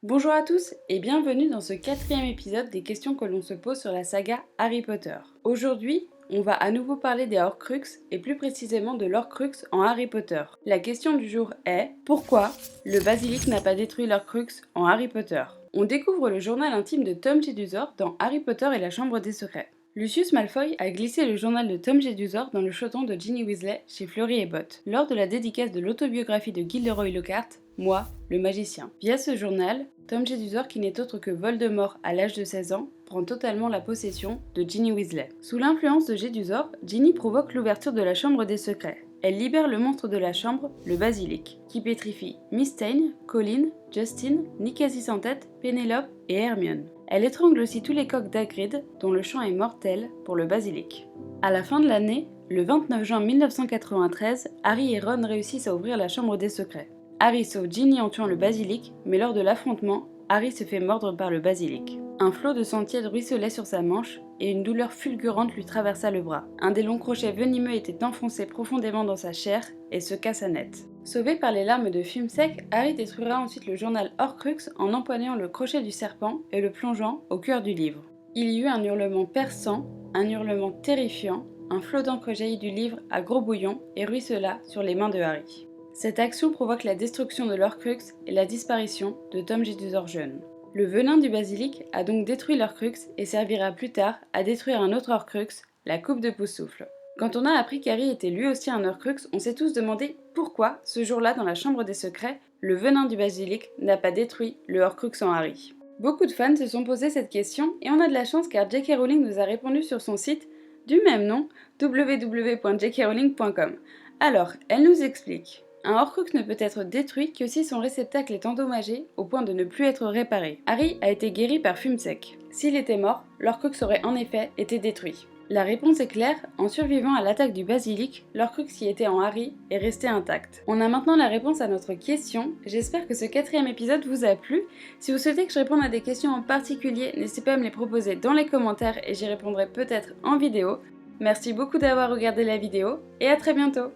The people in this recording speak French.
Bonjour à tous et bienvenue dans ce quatrième épisode des questions que l'on se pose sur la saga Harry Potter. Aujourd'hui, on va à nouveau parler des Horcruxes et plus précisément de l'Horcrux en Harry Potter. La question du jour est pourquoi le basilic n'a pas détruit l'Horcrux en Harry Potter? On découvre le journal intime de Tom Jedusor dans Harry Potter et la Chambre des Secrets. Lucius Malfoy a glissé le journal de Tom Jedusor dans le chaudron de Ginny Weasley chez Fleury et Bott, lors de la dédicace de l'autobiographie de Gilderoy Lockhart, Moi, le magicien. Via ce journal, Tom Jedusor, qui n'est autre que Voldemort à l'âge de 16 ans, prend totalement la possession de Ginny Weasley. Sous l'influence de Jedusor, Ginny provoque l'ouverture de la Chambre des Secrets. Elle libère le monstre de la chambre, le basilic, qui pétrifie Miss Stein, Colin, Justin, Nicasie sans tête, Pénélope et Hermione. Elle étrangle aussi tous les coqs d'Hagrid, dont le chant est mortel pour le basilic. À la fin de l'année, le 29 juin 1993, Harry et Ron réussissent à ouvrir la Chambre des Secrets. Harry sauve Ginny en tuant le basilic, mais lors de l'affrontement, Harry se fait mordre par le basilic. Un flot de sang tiède ruisselait sur sa manche et une douleur fulgurante lui traversa le bras. Un des longs crochets venimeux était enfoncé profondément dans sa chair et se cassa net. Sauvé par les larmes de Fumsec, Harry détruira ensuite le journal Horcrux en empoignant le crochet du serpent et le plongeant au cœur du livre. Il y eut un hurlement perçant, un hurlement terrifiant, un flot d'encre jaillit du livre à gros bouillon et ruissela sur les mains de Harry. Cette action provoque la destruction de l'Horcrux et la disparition de Tom Jedusor jeune. Le venin du basilic a donc détruit l'Horcrux et servira plus tard à détruire un autre Horcrux, la coupe de Poussoufle. Quand on a appris qu'Harry était lui aussi un Horcrux, on s'est tous demandé pourquoi, ce jour-là dans la Chambre des Secrets, le venin du basilic n'a pas détruit le Horcrux en Harry. Beaucoup de fans se sont posé cette question et on a de la chance car J.K. Rowling nous a répondu sur son site du même nom, www.jkrowling.com. Alors, elle nous explique. Un Horcrux ne peut être détruit que si son réceptacle est endommagé au point de ne plus être réparé. Harry a été guéri par Fumsec. S'il était mort, l'Horcrux aurait en effet été détruit. La réponse est claire, en survivant à l'attaque du basilic, l'Horcrux qui était en Harry est resté intact. On a maintenant la réponse à notre question, j'espère que ce quatrième épisode vous a plu. Si vous souhaitez que je réponde à des questions en particulier, n'hésitez pas à me les proposer dans les commentaires et j'y répondrai peut-être en vidéo. Merci beaucoup d'avoir regardé la vidéo et à très bientôt.